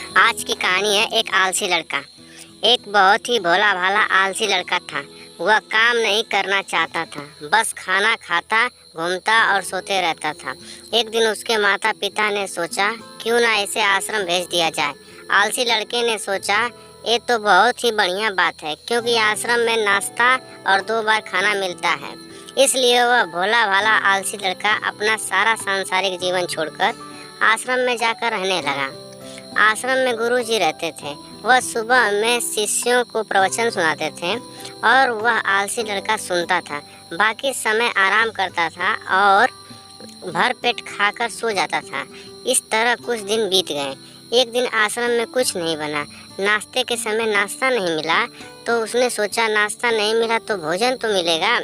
आज की कहानी है एक आलसी लड़का। एक बहुत ही भोला भाला आलसी लड़का था। वह काम नहीं करना चाहता था, बस खाना खाता, घूमता और सोते रहता था। एक दिन उसके माता पिता ने सोचा क्यों ना इसे आश्रम भेज दिया जाए। आलसी लड़के ने सोचा ये तो बहुत ही बढ़िया बात है, क्योंकि आश्रम में नाश्ता और 2 बार खाना मिलता है। इसलिए वह भोला भाला आलसी लड़का अपना सारा सांसारिक जीवन छोड़कर आश्रम में जाकर रहने लगा। आश्रम में गुरुजी रहते थे। वह सुबह में शिष्यों को प्रवचन सुनाते थे और वह आलसी लड़का सुनता था। बाकी समय आराम करता था और भर पेट खाकर सो जाता था। इस तरह कुछ दिन बीत गए। एक दिन आश्रम में कुछ नहीं बना। नाश्ते के समय नाश्ता नहीं मिला तो उसने सोचा नाश्ता नहीं मिला तो भोजन तो मिलेगा।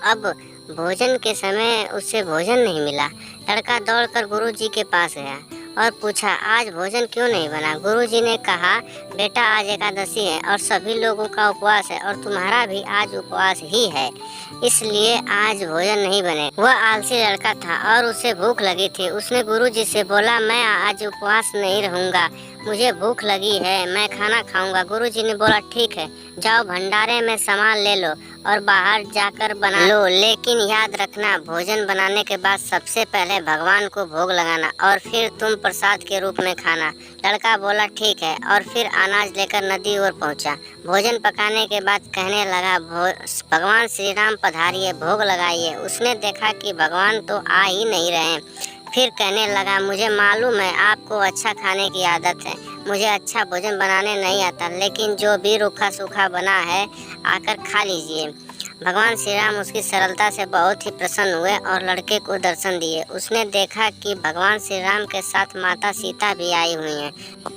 अब भोजन के समय उसे भोजन नहीं मिला। लड़का दौड़कर गुरुजी के पास गया और पूछा आज भोजन क्यों नहीं बना। गुरुजी ने कहा बेटा आज एकादशी है और सभी लोगों का उपवास है और तुम्हारा भी आज उपवास ही है, इसलिए आज भोजन नहीं बने। वह आलसी लड़का था और उसे भूख लगी थी। उसने गुरुजी से बोला मैं आज उपवास नहीं रहूँगा, मुझे भूख लगी है, मैं खाना खाऊंगा। गुरुजी ने बोला ठीक है, जाओ भंडारे में सामान ले लो और बाहर जाकर बना लो, लेकिन याद रखना भोजन बनाने के बाद सबसे पहले भगवान को भोग लगाना और फिर तुम प्रसाद के रूप में खाना। लड़का बोला ठीक है और फिर अनाज लेकर नदी ओर पहुंचा। भोजन पकाने के बाद कहने लगा भगवान श्री राम पधारिए, भोग लगाइए। उसने देखा कि भगवान तो आ ही नहीं रहे। फिर कहने लगा मुझे मालूम है आपको अच्छा खाने की आदत है, मुझे अच्छा भोजन बनाने नहीं आता, लेकिन जो भी रूखा सूखा बना है आकर खा लीजिए। भगवान श्री राम उसकी सरलता से बहुत ही प्रसन्न हुए और लड़के को दर्शन दिए। उसने देखा कि भगवान श्री राम के साथ माता सीता भी आई हुई हैं,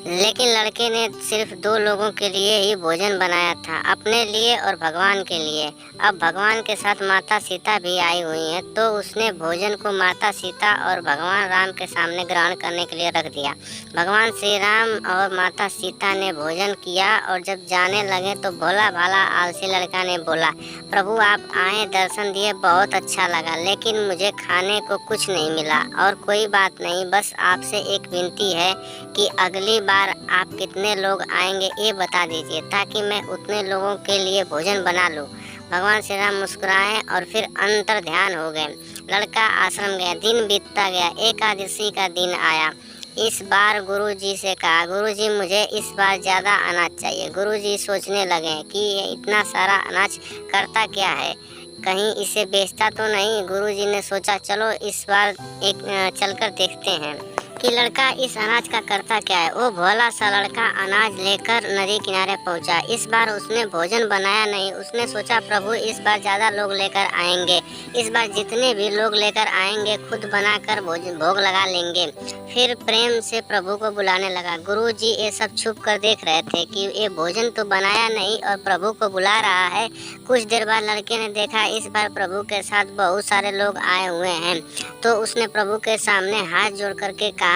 लेकिन लड़के ने सिर्फ 2 लोगों के लिए ही भोजन बनाया था, अपने लिए और भगवान के लिए। अब भगवान के साथ माता सीता भी आई हुई हैं, तो उसने भोजन को माता सीता और भगवान राम के सामने ग्रहण करने के लिए रख दिया। भगवान श्री राम और माता सीता ने भोजन किया और जब जाने लगे तो भोला भाला आलसी लड़का ने बोला प्रभु आप आए, दर्शन दिए, बहुत अच्छा लगा, लेकिन मुझे खाने को कुछ नहीं मिला। और कोई बात नहीं, बस आपसे एक विनती है कि अगली बार आप कितने लोग आएंगे ये बता दीजिए, ताकि मैं उतने लोगों के लिए भोजन बना लूँ। भगवान श्री राम मुस्कुराए और फिर अंतर ध्यान हो गए। लड़का आश्रम गया। दिन बीतता गया। एकादशी का दिन आया। इस बार गुरुजी से कहा गुरुजी मुझे इस बार ज़्यादा अनाज चाहिए। गुरुजी सोचने लगे कि ये इतना सारा अनाज करता क्या है, कहीं इसे बेचता तो नहीं। गुरुजी ने सोचा चलो इस बार एक चलकर देखते हैं कि लड़का इस अनाज का करता क्या है। वो भोला सा लड़का अनाज लेकर नदी किनारे पहुंचा। इस बार उसने भोजन बनाया नहीं। उसने सोचा प्रभु इस बार ज़्यादा लोग लेकर आएंगे, इस बार जितने भी लोग लेकर आएंगे खुद बनाकर भोग लगा लेंगे। फिर प्रेम से प्रभु को बुलाने लगा। गुरुजी ये सब छुप कर देख रहे थे कि ये भोजन तो बनाया नहीं और प्रभु को बुला रहा है। कुछ देर बाद लड़के ने देखा इस बार प्रभु के साथ बहुत सारे लोग आए हुए हैं, तो उसने प्रभु के सामने हाथ जोड़ करके कहा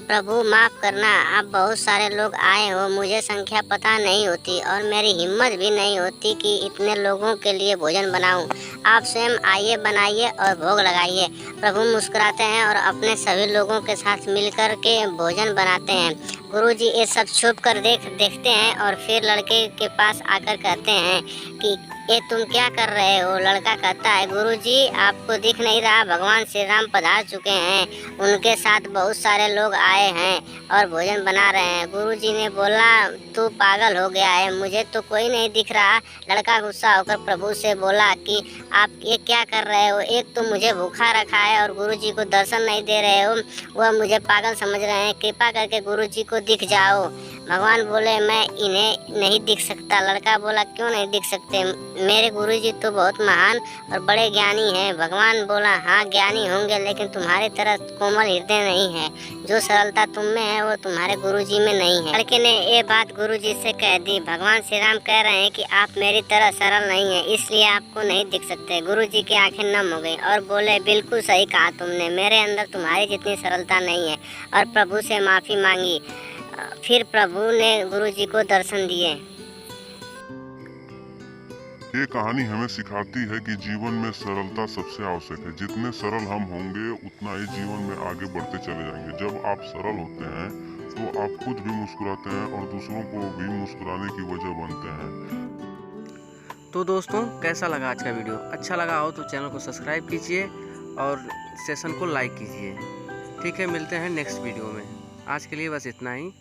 प्रभु माफ़ करना, आप बहुत सारे लोग आए हो, मुझे संख्या पता नहीं होती और मेरी हिम्मत भी नहीं होती कि इतने लोगों के लिए भोजन बनाऊं। आप स्वयं आइए, बनाइए और भोग लगाइए। प्रभु मुस्कुराते हैं और अपने सभी लोगों के साथ मिलकर के भोजन बनाते हैं। गुरुजी ये सब छुप कर देखते हैं और फिर लड़के के पास आकर कहते हैं कि ये तुम क्या कर रहे हो। लड़का कहता है गुरुजी आपको दिख नहीं रहा, भगवान श्री राम पधार चुके हैं, उनके साथ बहुत सारे लोग आए हैं और भोजन बना रहे हैं। गुरुजी ने बोला तू पागल हो गया है, मुझे तो कोई नहीं दिख रहा। लड़का गुस्सा होकर प्रभु से बोला कि आप ये क्या कर रहे हो, एक तो मुझे भूखा रखा है और गुरुजी को दर्शन नहीं दे रहे हो, वह मुझे पागल समझ रहे हैं, कृपा करके गुरुजी को दिख जाओ। भगवान बोले मैं इन्हें नहीं दिख सकता। लड़का बोला क्यों नहीं दिख सकते, मेरे गुरुजी तो बहुत महान और बड़े ज्ञानी हैं। भगवान बोला हाँ ज्ञानी होंगे, लेकिन तुम्हारी तरह कोमल हृदय नहीं है। जो सरलता तुम में है वो तुम्हारे गुरुजी में नहीं है। लड़के ने ये बात गुरुजी से कह दी। भगवान श्री राम कह रहे हैं कि आप मेरी तरह सरल नहीं है, इसलिए आपको नहीं दिख सकते। गुरुजी की आंखें नम हो गई और बोले बिल्कुल सही कहा तुमने, मेरे अंदर तुम्हारी जितनी सरलता नहीं है। और प्रभु से माफ़ी मांगी। फिर प्रभु ने गुरुजी को दर्शन दिए। ये कहानी हमें सिखाती है कि जीवन में सरलता सबसे आवश्यक है। जितने सरल हम होंगे उतना ही जीवन में आगे बढ़ते चले जाएंगे। जब आप सरल होते हैं तो आप खुद भी मुस्कुराते हैं और दूसरों को भी मुस्कुराने की वजह बनते हैं। तो दोस्तों, कैसा लगा आज का वीडियो? अच्छा लगा हो तो चैनल को सब्सक्राइब कीजिए और सेशन को लाइक कीजिए। ठीक है, मिलते हैं नेक्स्ट वीडियो में। आज के लिए बस इतना ही।